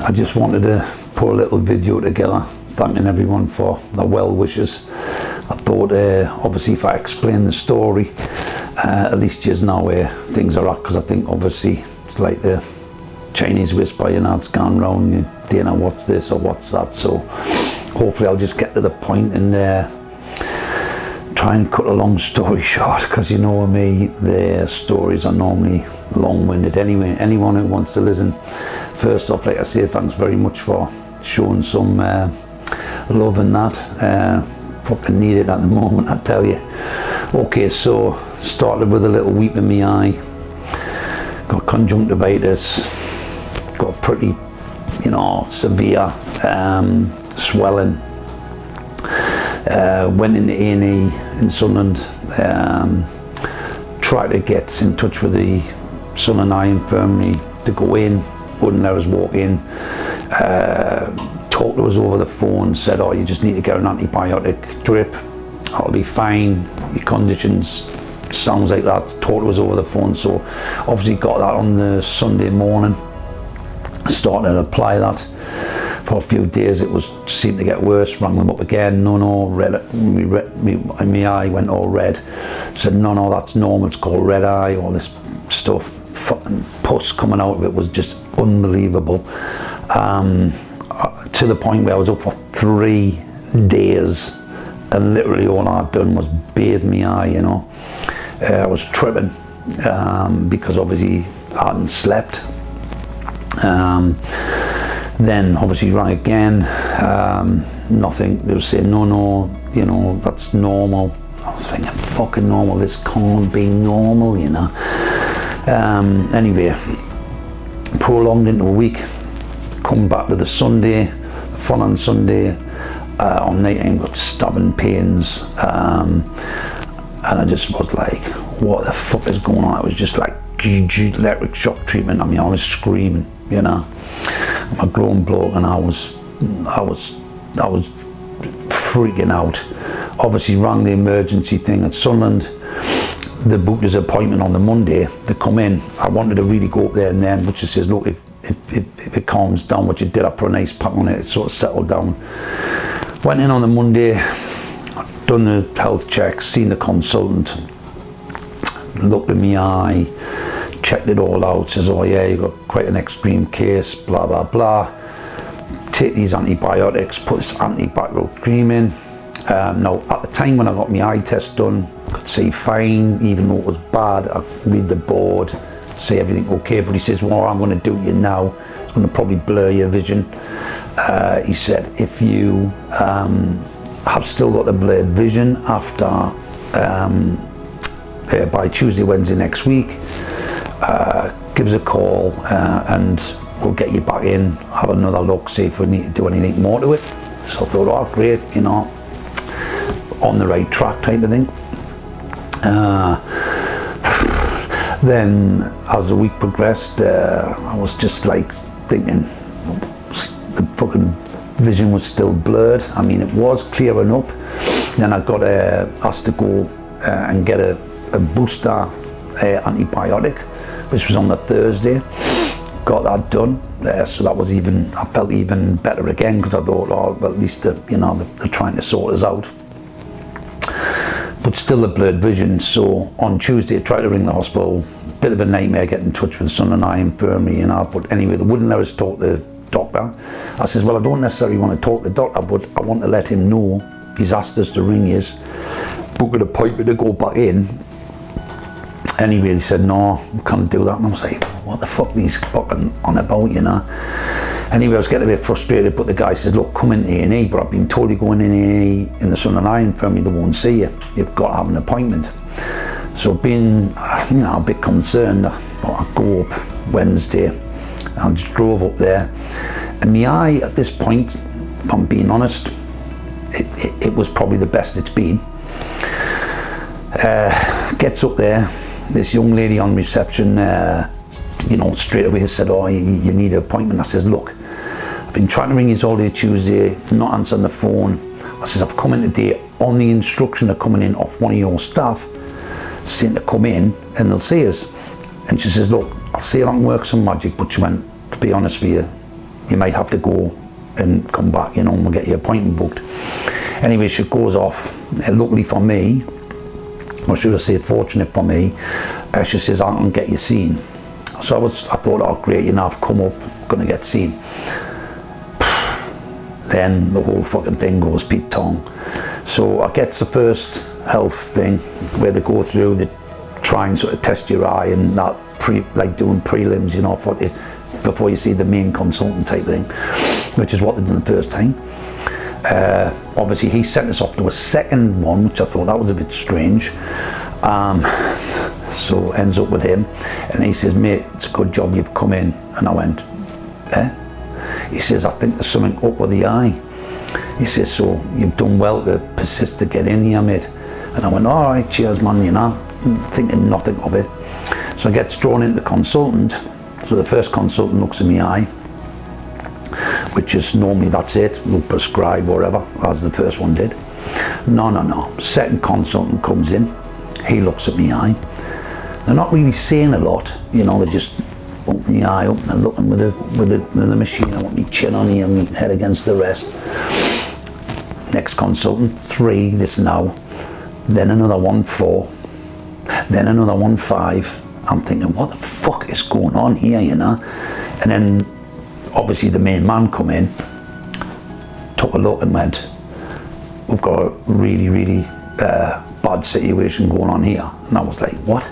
I just wanted to put a little video together thanking everyone for their well wishes. I thought obviously if I explain the story, at least you know where things are at, because I think obviously it's like the Chinese whisper, you know, it's gone round, you don't know what's this or what's that. So hopefully I'll just get to the point and try and cut a long story short, because you know me, the stories are normally long-winded anyway. Anyone who wants to listen, first off, like I say, thanks very much for showing some love and that. Fucking need it at the moment, I tell you. Okay, so started with a little weep in my eye, got conjunctivitis, got pretty, you know, severe swelling. Went into A&E in Sunderland, tried to get in touch with the Sunderland Eye Infirmary to go in, wouldn't let us walk in. Talked to us over the phone, said, oh, you just need to get an antibiotic drip, I'll be fine, your conditions sounds like that. Talked to us over the phone, so obviously got that on the Sunday morning, started to apply that. For a few days it was seemed to get worse, rang them up again, no, red, my eye went all red. Said no, that's normal, it's called red eye, all this stuff. Fucking pus coming out of it was just unbelievable. To the point where I was up for 3 days and literally all I'd done was bathe my eye, you know. I was tripping because obviously I hadn't slept. Then obviously rang again, nothing. They were saying no, you know, that's normal. I was thinking, fucking normal, this can't be normal, you know. Anyway, prolonged into a week, come back to the Sunday, following Sunday, on night I got stabbing pains, and I just was like, what the fuck is going on? It was just like electric shock treatment. I mean, I was screaming, you know. I'm a grown bloke and I was freaking out. Obviously rang the emergency thing at Sunderland. They booked his appointment on the Monday. They come in. I wanted to really go up there and then, but she says, look, if it calms down, what you did, I put an ice pack on it, it sort of settled down. Went in on the Monday, done the health checks, seen the consultant, looked at my eye, checked it all out, says, oh yeah, you've got quite an extreme case, blah, blah, blah. Take these antibiotics, put this antibacterial cream in. Now, at the time when I got my eye test done, I could see fine, even though it was bad. I read the board, say everything okay, but he says, well, what I'm going to do to you now, it's going to probably blur your vision. He said, if you have still got the blurred vision after, by Tuesday, Wednesday next week, give us a call and we'll get you back in, have another look, see if we need to do anything more to it. So I thought, oh great, you know, on the right track type of thing. Then as the week progressed, I was just like thinking the fucking vision was still blurred. I mean, it was clearing up. Then I got asked to go and get a booster antibiotic, which was on the Thursday. Got that done, so that was even, I felt even better again, because I thought, oh, well, at least you know, they're trying to sort us out. But still a blurred vision. So on Tuesday I tried to ring the hospital, bit of a nightmare getting in touch with Sunderland Eye Infirmary, you know, but anyway, they wouldn't let us talk to the doctor. I says, well, I don't necessarily want to talk to the doctor, but I want to let him know he's asked us to ring you, book an appointment to go back in. Anyway, he said, no, we can't do that. And I was like, what the fuck are these fucking on about, you know? Anyway, I was getting a bit frustrated, but the guy says, look, come in A&E, but I've been told you're going in A&E in the Sunderland Eye Infirmary, they won't see you. You've got to have an appointment. So being, you know, a bit concerned, I go up Wednesday, I just drove up there. And my eye at this point, if I'm being honest, it was probably the best it's been. Gets up there, this young lady on reception, you know, straight away said, oh, you need an appointment. I says, look, I've been trying to ring you all day Tuesday, not answering the phone. I says, I've come in today on the instruction of coming in off one of your staff, saying to come in and they'll see us. And she says, look, I'll see if I can work some magic, but she went, to be honest with you, you might have to go and come back, you know, and we'll get your appointment booked. Anyway, she goes off. Luckily for me, or should I say fortunate for me, she says, I can get you seen. So I thought, oh great, you know, I've come up, gonna get seen. Then the whole fucking thing goes Pete Tong. So I get the first health thing where they go through, they try and sort of test your eye and that, like doing prelims, you know, before you see the main consultant type thing, which is what they did the first time. Obviously he sent us off to a second one, which I thought that was a bit strange. So ends up with him, and he says, mate, it's a good job you've come in. And I went, eh? He says, I think there's something up with the eye. He says, so you've done well to persist to get in here, mate. And I went, all right, cheers, man, you know, thinking nothing of it. So I get drawn into the consultant. So the first consultant looks in my eye, which is normally that's it, we'll prescribe whatever, as the first one did. No. Second consultant comes in, he looks at my eye. They're not really saying a lot, you know, they just open the eye up and they're looking with the machine. I want my chin on here, my head against the rest. Next consultant, 3, this now. Then another one, 4. Then another one, 5. I'm thinking, what the fuck is going on here, you know? And then obviously the main man come in, took a look and went, we've got a really, really bad situation going on here. And I was like, what?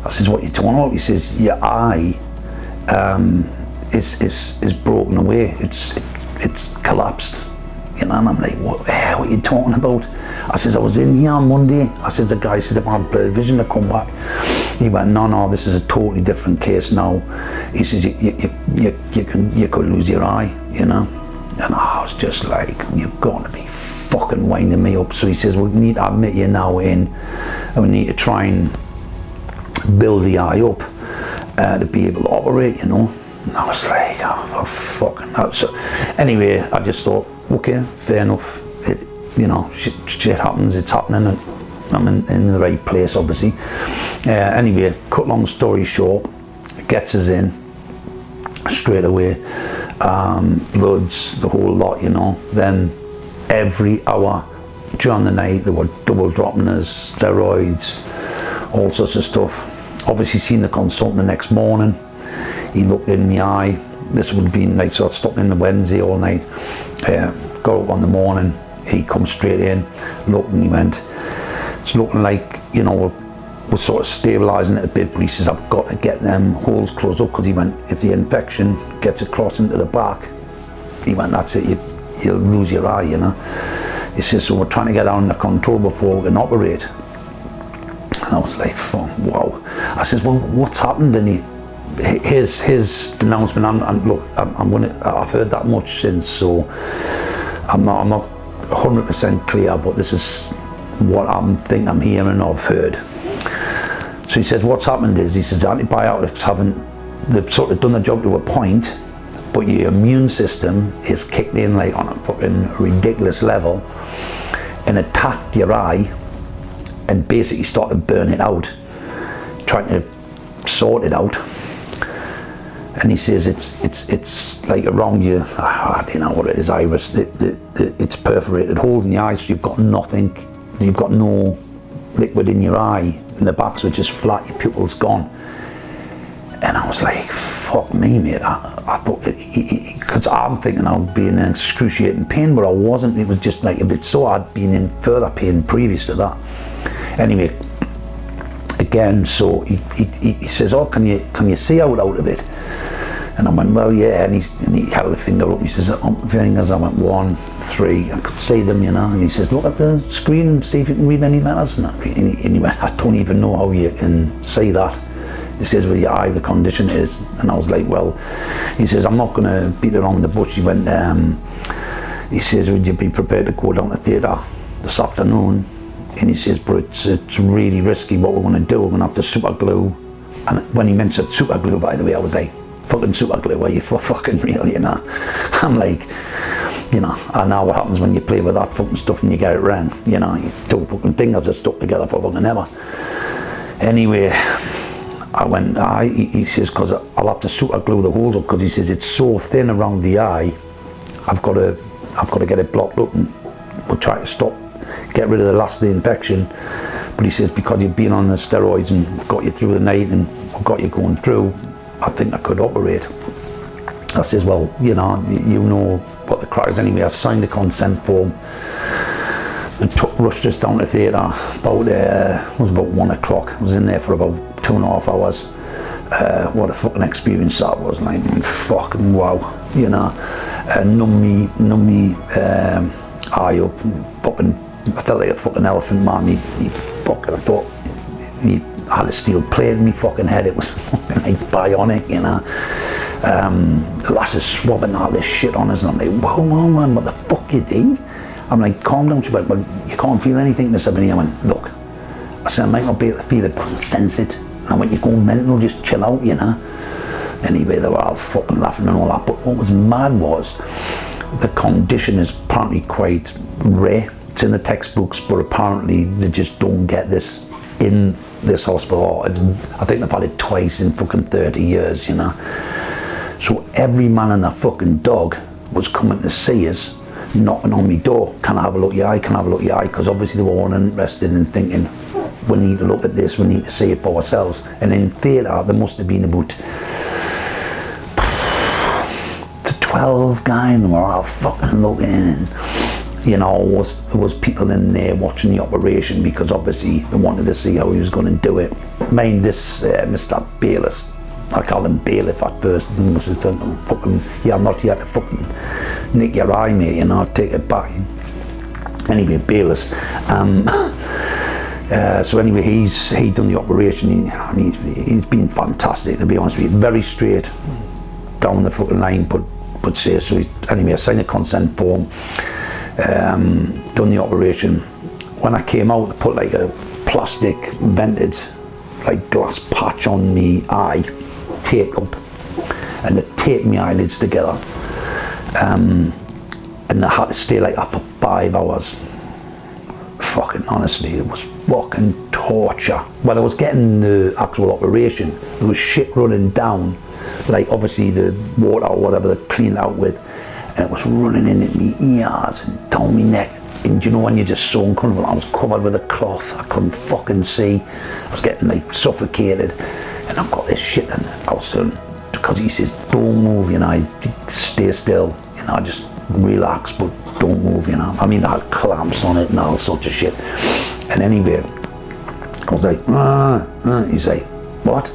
I says, what are you talking about? He says, your eye is broken away. It's collapsed. You know, and I'm like, what are you talking about? I says, I was in here on Monday. I said, the guy said about blurred vision to come back. He went, no, this is a totally different case now. He says, you could lose your eye, you know. And I was just like, you've got to be fucking winding me up. So he says, we need to admit you now in, and we need to try and build the eye up to be able to operate, you know. And I was like, oh, for fucking hell. So anyway, I just thought, okay, fair enough. It, you know, shit happens, it's happening, and I'm in the right place, obviously. Anyway, cut long story short, gets us in straight away. Bloods, the whole lot, you know. Then every hour during the night, they were double dropping us, steroids, all sorts of stuff. Obviously seen the consultant the next morning. He looked in my eye. This would have been like, so I stopped in the Wednesday all night. Got up on the morning, he come straight in, looked, and he went, it's looking like, you know, we're sort of stabilising it a bit, but he says, I've got to get them holes closed up, because he went, if the infection gets across into the back, he went, that's it, you'll lose your eye, you know. He says, so we're trying to get that under control before we can operate. And I was like, wow. I says, well, what's happened? And his denouncement, I've heard that much since, so I'm not 100% clear, but this is what I'm hearing or heard. So he says, what's happened is, he says, antibiotics they've sort of done the job to a point, but your immune system is kicked in like on a fucking ridiculous level and attacked your eye and basically started to burn it out, trying to sort it out. And he says it's like around your, I don't know what it is, iris, it's perforated hole in the eye, so you've got nothing, you've got no liquid in your eye, in the back, so it's just flat, your pupil's gone. And I was like, fuck me, mate. I thought, because I'm thinking I'd be in excruciating pain, but I wasn't. It was just like a bit sore. I'd been in further pain previous to that. Anyway, again, so he says, oh, can you see out of it? And I went, well, yeah. And he held the finger up. He says, fingers. I went 1, 3. I could see them, you know. And he says, look at the screen and see if you can read any letters. And he went, I don't even know how you can see that. He says, well, your eye, the condition is. And I was like, well, he says, I'm not going to beat around the bush. He went, he says, would you be prepared to go down to theatre this afternoon? And he says, but it's really risky what we're going to do. We're going to have to super glue. And when he mentioned super glue, by the way, I was like, fucking super glue, are you for fucking real, you know? I'm like, you know, I know what happens when you play with that fucking stuff and you get it wrong, you know, your 2 fucking fingers are stuck together for fucking ever. Anyway, I went, he says, because I'll have to super glue the holes up, because he says it's so thin around the eye, I've got to get it blocked up, and we'll try to get rid of the last of the infection. But he says, because you've been on the steroids and got you through the night and got you going through, I think I could operate. I says, well, you know what the crack is anyway. I signed the consent form and rushed us down to theatre about, it was about 1 o'clock. I was in there for about 2.5 hours. What a fucking experience that was, like, fucking wow, you know. Numb me eye up, fucking, I felt like a fucking elephant, man. He fucking, I thought he had a steel plate in my fucking head. It was fucking like bionic, you know. The lass is swabbing all this shit on us, and I'm like, whoa, man, what the fuck you doing? I'm like, calm down. She went, well, you can't feel anything, Miss Ebony. I went, look, I said, I might not be able to feel it, but I can sense it. And I went, you're going mental, just chill out, you know. Anyway, they were all fucking laughing and all that. But what was mad was, the condition is apparently quite rare. It's in the textbooks, but apparently they just don't get this in this hospital. I think they've had it twice in fucking 30 years, you know. So every man and their fucking dog was coming to see us, knocking on my door. Can I have a look at your eye? Can I have a look at your eye? Because obviously they were all interested in thinking, we need to look at this, we need to see it for ourselves. And in theatre, there must have been about 12 guys, and we're all fucking looking, and you know, there was people in there watching the operation, because obviously they wanted to see how he was going to do it. Mind this, Mr. Bailiff, I called him Bailiff at first, and must have thought, fucking, yeah, I'm not here to fucking nick your eye, mate, you know, take it back. Anyway, Bailiff. So anyway, he done the operation. He's been fantastic, to be honest with you. Very straight down the fucking line, but say so. Anyway, I signed the consent form. Done the operation. When I came out, they put like a plastic vented like glass patch on me eye, taped up, and they taped my eyelids together, and I had to stay like that for 5 hours. Fucking honestly, it was fucking torture. When I was getting the actual operation, there was shit running down, like obviously the water or whatever they cleaned out with, and it was running in at my ears and down my neck. And you know, when you're just so uncomfortable, I was covered with a cloth, I couldn't fucking see, I was getting like suffocated, and I've got this shit, and I was because he says don't move, you know, stay still, you know, just relax, but don't move, you know. I mean, I had clamps on it and all sorts of shit. And anyway, I was like, he's like, what?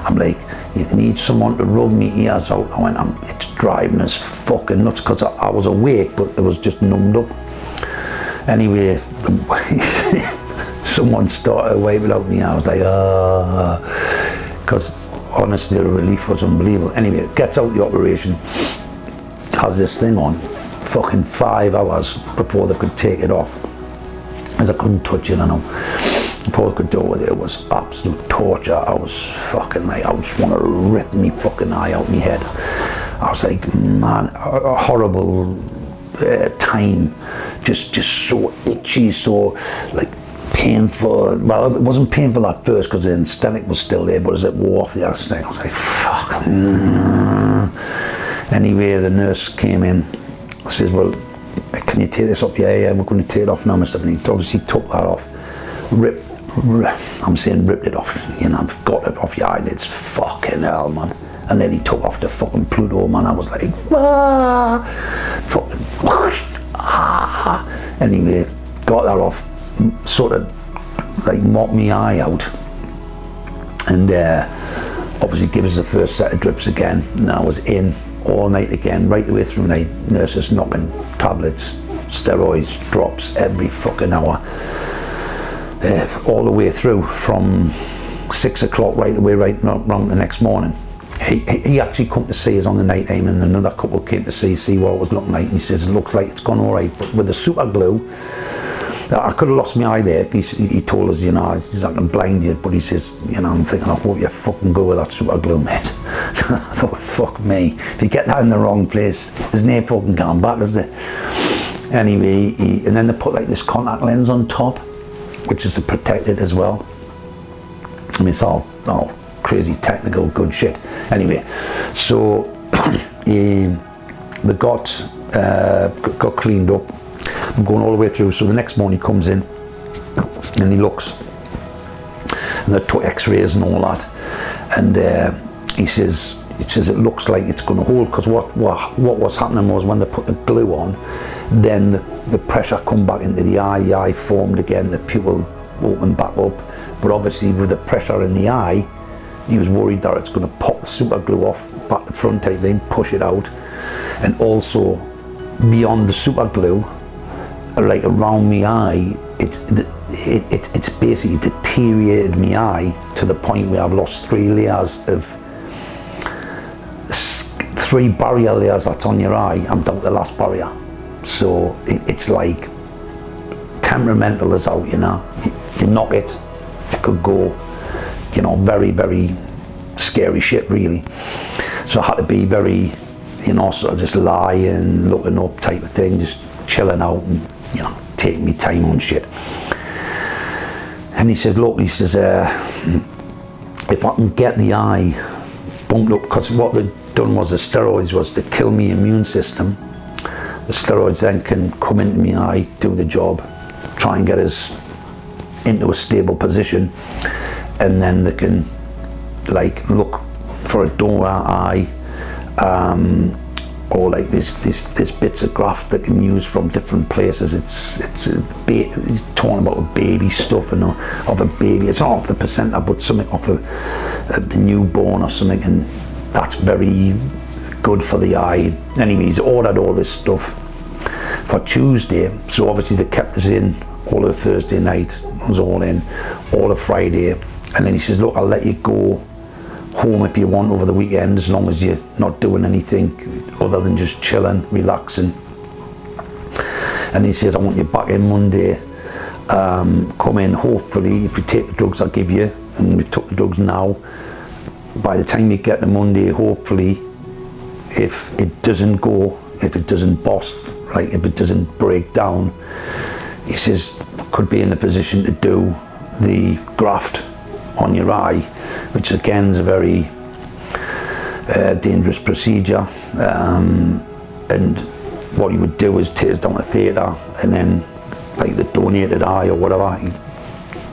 I'm like, you need someone to rub me ears out. I went, it's driving us fucking nuts, because I was awake, but it was just numbed up. Anyway, someone started waving out me. I was like, because honestly, the relief was unbelievable. Anyway, gets out the operation, has this thing on, fucking 5 hours before they could take it off, as I couldn't touch it, I know. Before I could do it, it was absolute torture. I was fucking like, I just want to rip me fucking eye out my head. I was like, man, a horrible time, just so itchy, so like painful. Well, it wasn't painful at first because the anesthetic was still there, but as it wore off the anesthetic, I was like, fuck. Anyway, the nurse came in. I says, well, can you take this off? Yeah, we're going to take it off now, Mr. And he obviously took that off, ripped it off, you know, I've got it off your eyelids. Fucking hell, man. And then he took off the fucking Pluto, man. I was like, fucking whoosh, Anyway, got that off, sort of like mopped my eye out, and obviously give us the first set of drips again. And I was in all night again, right the way through night. Nurses knocking tablets, steroids, drops every fucking hour, all the way through from 6 o'clock right the way right round the next morning. He actually come to see us on the night time, and another couple came to see what it was looking like, and he says, it looks like it's gone all right, but with the super glue, I could have lost my eye there. He told us, you know, he's not going to blind you, but he says, you know, I'm thinking, I hope you fucking go with that super glue, mate. I thought, fuck me, if you get that in the wrong place, there's no fucking going back, is there? Anyway, and then they put like this contact lens on top, which is to protect it as well. I mean, it's all crazy technical good shit. Anyway, so the got cleaned up. I'm going all the way through. So the next morning he comes in and he looks, and they took x-rays and all that, and he says it looks like it's going to hold, because what was happening was when they put the glue on, then the pressure come back into the eye formed again, the pupil opened back up, but obviously with the pressure in the eye, he was worried that it's going to pop the super glue off back to front, then push it out. And also beyond the super glue, like around my eye, it's basically deteriorated my eye to the point where I've lost 3 barrier layers that's on your eye. I'm down to the last barrier. So it's like temperamental is out, you know. You knock it, it could go, you know, very, very scary shit, really. So I had to be very, you know, sort of just lying, looking up type of thing, just chilling out and, you know, taking me time on shit. And he says, look, he says, if I can get the eye bumped up, because what they'd done was the steroids was to kill me immune system. The steroids then can come into my eye, do the job, try and get us into a stable position, and then they can like look for a donor eye, or like this bits of graft that can use from different places. He's talking about baby stuff and of a baby. It's not off the placenta, but something off a newborn or something, and that's very good for the eye. Anyway, he's ordered all this stuff for Tuesday, so obviously they kept us in all of Thursday night. I was all in all of Friday, and then he says, look, I'll let you go home if you want over the weekend, as long as you're not doing anything other than just chilling, relaxing. And he says, I want you back in Monday. Come in, hopefully, if you take the drugs I'll give you, and we've took the drugs now, by the time you get to Monday, hopefully, if it doesn't go, if it doesn't burst, right, if it doesn't break down, he says, could be in a position to do the graft on your eye, which again is a very dangerous procedure. And what he would do is take us down to theatre, and then like the donated eye or whatever, he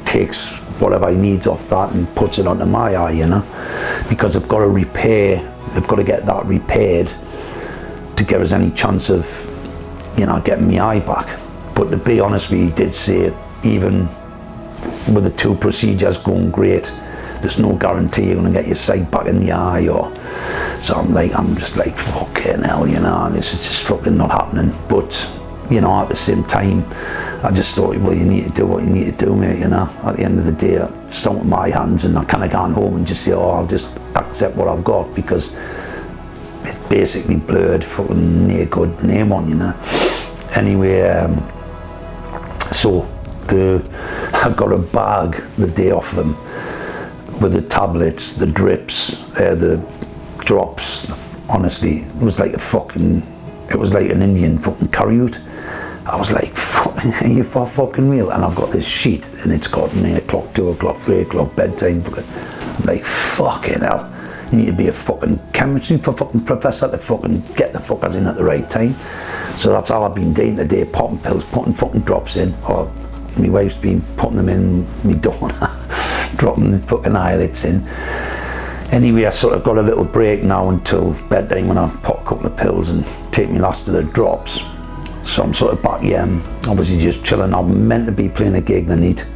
takes whatever he needs off that and puts it onto my eye, you know, because they've got to get that repaired to give us any chance of, you know, getting my eye back. But to be honest with you, he did say even with the 2 procedures going great, there's no guarantee you're going to get your sight back in the eye. Or so I'm just like fucking hell, you know, and this is just fucking not happening. But you know, at the same time, I just thought, well, you need to do what you need to do, mate, you know. At the end of the day, it's out of my hands, and I kind of gone home and just say, oh, I'll just accept what I've got, because it's basically blurred, fucking no good name on, you know. Anyway, so I got a bag the day off them with the tablets, the drips, the drops. Honestly, it was like an Indian fucking curry out. I was like, are you for fucking real? And I've got this sheet, and it's got 9 o'clock, 2 o'clock, 3 o'clock bedtime. I'm like, fucking hell. You need to be a fucking chemistry for fucking professor to fucking get the fuckers in at the right time. So that's all I've been doing today, popping pills, putting fucking drops in, or my wife's been putting them in my donor, dropping the fucking eyelets in. Anyway, I sort of got a little break now until bedtime when I pop a couple of pills and take my last of the drops. So I'm sort of back, obviously just chilling. I'm meant to be playing a gig the night,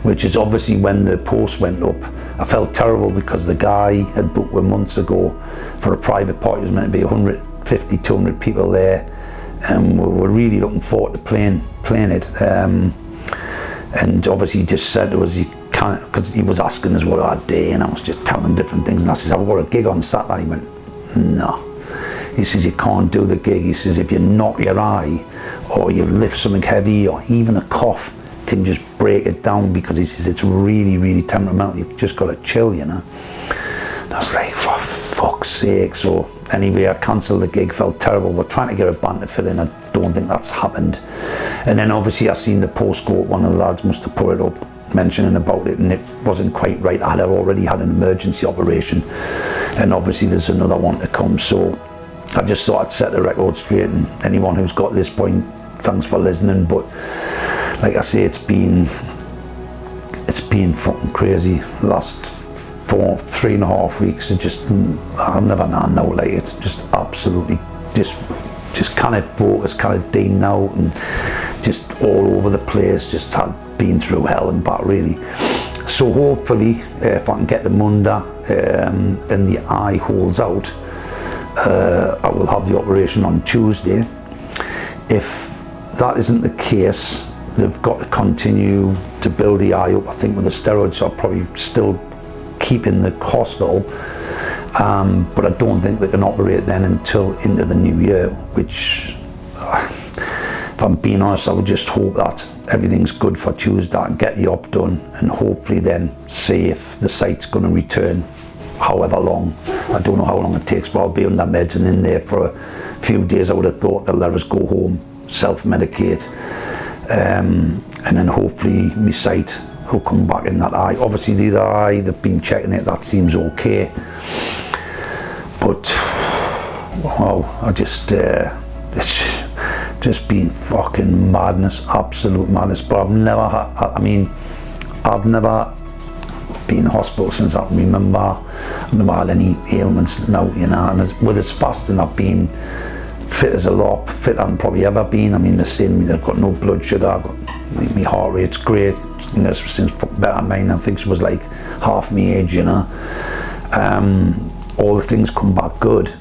which is obviously when the post went up. I felt terrible because the guy had booked me months ago for a private party. It was meant to be 150, 200 people there, and we were really looking forward to playing it. And obviously he just said to us, you can't, because he was asking us what our day, and I was just telling him different things, and I said, I've got a gig on Saturday. He went, no. He says, you can't do the gig. He says, if you knock your eye, or you lift something heavy, or even a cough can just break it down, because he says it's really, really temperamental. You've just got to chill, you know. And I was like, for fuck's sake. So anyway, I cancelled the gig, felt terrible. We're trying to get a band to fill in. I don't think that's happened. And then obviously I seen the post go up. One of the lads must have put it up. mentioning about it, and it wasn't quite right. I had already had an emergency operation, and obviously there's another one to come. So I just thought I'd set the record straight, and anyone who's got to this point, thanks for listening. But like I say, it's been fucking crazy. The last 3.5 weeks, I've never known now like it. Just absolutely, just cannot focus, cannot dean out, and just all over the place. Just had been through hell and back really. So hopefully, if I can get them under and the eye holds out, I will have the operation on Tuesday. If that isn't the case, they've got to continue to build the eye up. I think with the steroids, I'll probably still keep in the hospital, but I don't think they can operate then until into the new year, which, if I'm being honest, I would just hope that everything's good for Tuesday and get the op done, and hopefully then see if the sight's going to return however long. I don't know how long it takes, but I'll be on that meds and in there for a few days. I would have thought they'll let us go home, self-medicate, and then hopefully my sight will come back in that eye. Obviously the other eye, they've been checking it, that seems okay, but well, it's just been fucking madness, absolute madness. But I've never been in hospital since I can remember. I've never had any ailments now, you know, and with this fasting I've been fit as a lot, fitter than probably ever been. I mean, the same, I've got no blood sugar, I've got, my heart rate's great, you know, since better than mine. I think she was like half my age, you know. All the things come back good.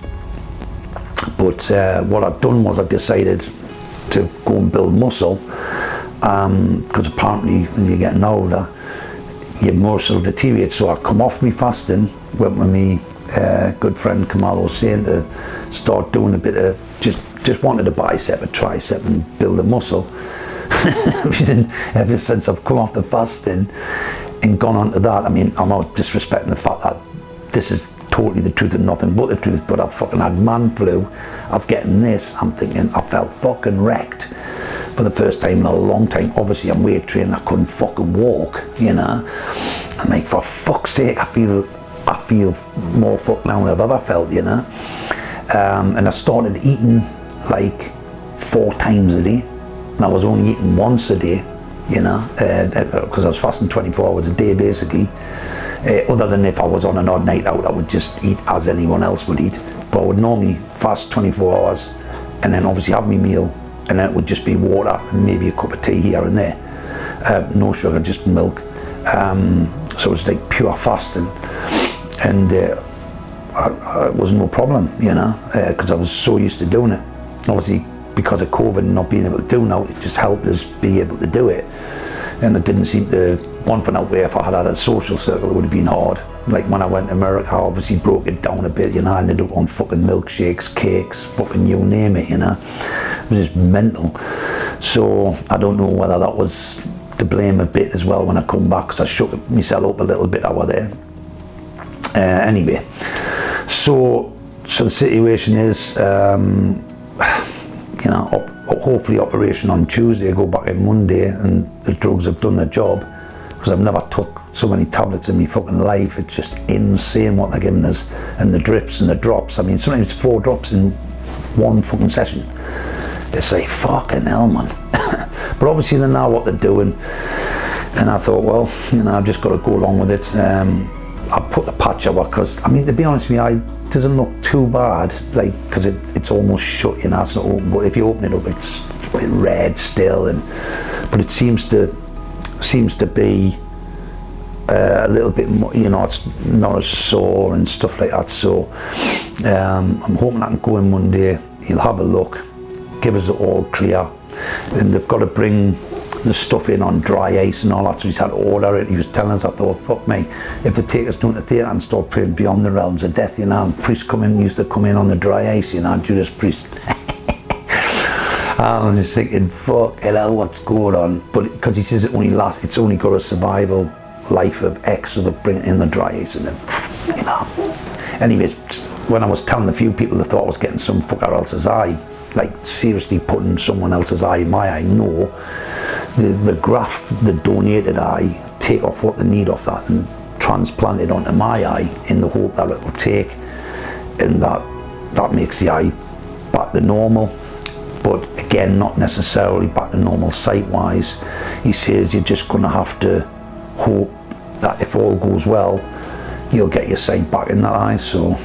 But what I'd done was I decided to go and build muscle, because apparently when you're getting older, your muscle deteriorates. So I come off me fasting, went with me good friend Kamal Hussein to start doing a bit of, just wanted a bicep, a tricep, and build a muscle. Ever since I've come off the fasting and gone on to that, I mean, I'm not disrespecting the fact that this is totally the truth and nothing but the truth, but I've fucking had man flu. I've getting this, I'm thinking I felt fucking wrecked for the first time in a long time. Obviously I'm weight training, I couldn't fucking walk, you know. I'm like, for fuck's sake, I feel more fucked now than I've ever felt, you know. And I started eating like 4 times a day, and I was only eating once a day, you know, because I was fasting 24 hours a day basically. Other than if I was on an odd night out, I would just eat as anyone else would eat. But I would normally fast 24 hours and then obviously have my meal, and then it would just be water and maybe a cup of tea here and there. No sugar, just milk. So it's like pure fasting. And it was no problem, you know, because I was so used to doing it. Obviously, because of COVID and not being able to do now, it just helped us be able to do it. And it didn't seem to, one for out where if I had had a social circle, it would have been hard. Like when I went to America, I obviously broke it down a bit, you know. I ended up on fucking milkshakes, cakes, fucking you name it, you know. It was just mental. So I don't know whether that was to blame a bit as well when I come back, because I shook myself up a little bit over there. Anyway, so the situation is, you know, hopefully operation on Tuesday, I go back in Monday, and the drugs have done their job, because I've never took so many tablets in my fucking life. It's just insane what they're giving us, and the drips and the drops. I mean, sometimes 4 drops in one fucking session. It's like, fucking hell, man. But obviously they know what they're doing, and I thought, well, you know, I've just got to go along with it. I put the patch over, because, I mean, to be honest with you, it doesn't look too bad, like, because it's almost shut, you know, it's not open, but if you open it up, it's a bit red still, but it seems to be a little bit more, you know, it's not as sore and stuff like that. So I'm hoping I can go in Monday, he'll have a look, give us it all clear, and they've got to bring the stuff in on dry ice and all that, so he's had to order it. He was telling us, I thought, fuck me, if they take us down to theatre and start playing Beyond the Realms of Death, you know, and Priest used to come in on the dry ice, you know, Judas Priest. I'm just thinking, fuck hell, what's going on? But because he says it's only got a survival life of X, so they bring it in the dry ice, and then, you know. Anyways, when I was telling a few people, they thought I was getting some fucker else's eye, like seriously putting someone else's eye in my eye. No. The graft, the donated eye, take off what they need off that and transplant it onto my eye in the hope that it will take, and that makes the eye back to normal. But again, not necessarily back to normal sight-wise. He says you're just going to have to hope that if all goes well, you'll get your sight back in that eye. So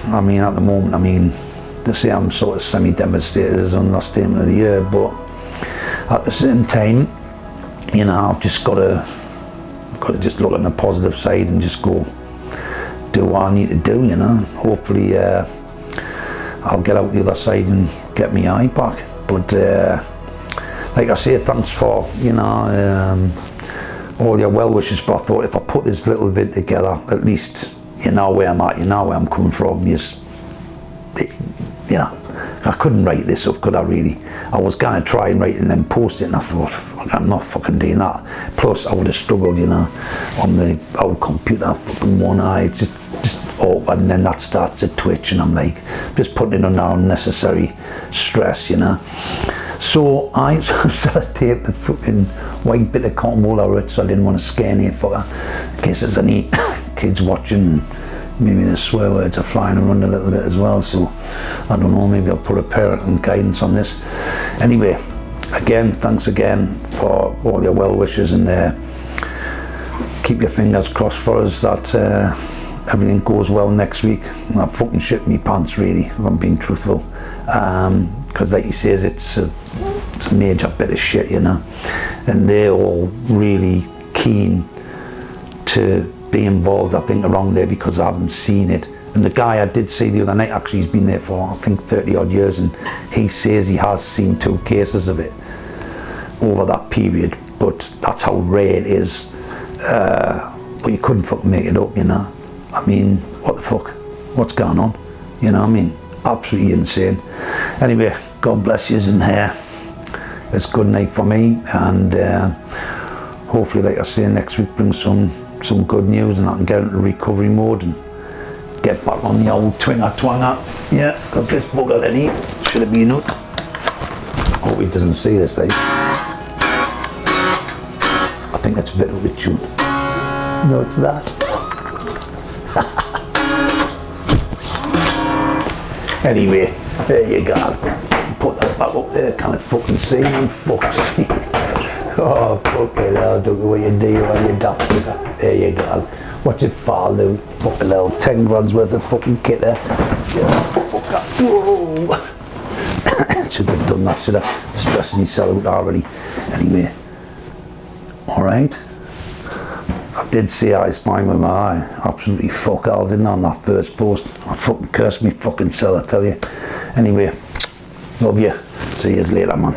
I mean, at the moment, I mean, they say I'm sort of semi-devastated as an understatement of the year, but at the same time, you know, I've just got to just look on the positive side and just go do what I need to do, you know. Hopefully I'll get out the other side and get my eye back. But like I say, thanks for, you know, all your well wishes. But I thought if I put this little vid together, at least you know where I'm at, you know where I'm coming from. You know, I couldn't write this up, could I really? I was going to try and write it and then post it, and I thought, I'm not fucking doing that. Plus, I would have struggled, you know, on the old computer, fucking one eye, just open, and then that starts to twitch, and I'm like, just putting it under unnecessary stress, you know. So I taped the fucking white bit of cotton wool over it, so I didn't want to scare any fucker, in case there's any kids watching. Maybe the swear words are flying around a little bit as well, so I don't know, maybe I'll put a parenting guidance on this. Anyway, again, thanks again for all your well wishes, and keep your fingers crossed for us that everything goes well next week. I fucking shit me pants, really, if I'm being truthful, because like he says, it's a major bit of shit, you know, and they're all really keen to be involved, I think, around there, because I haven't seen it. And the guy I did see the other night, actually, he's been there for I think 30 odd years, and he says he has seen 2 cases of it over that period, but that's how rare it is. But you couldn't fucking make it up, you know. I mean, what the fuck, what's going on, you know what I mean? Absolutely insane. Anyway, God bless yous, and it's good night for me, and hopefully, like I say, next week brings some good news, and I can get into recovery mode and get back on the old twanger. Yeah, because this bugger then he should have been up. Hope he doesn't see this, like. I think that's a bit of a tune. No, it's that. Anyway, there you go. Put that back up there, can't fucking see, man. Fuck's sake. Oh, fucking hell, don't know what you do when you're daft. There you go. Watch it fall, dude. Fucking little 10 grand's worth of fucking kit there. Yeah, fuck that. Whoa. Should have done that, should have. Stressing myself out already. Anyway. Alright. I did see I spine with my eye. Absolutely fuck all, didn't I, on that first post. I fucking cursed me fucking self, I tell you. Anyway, love you. See you later, man.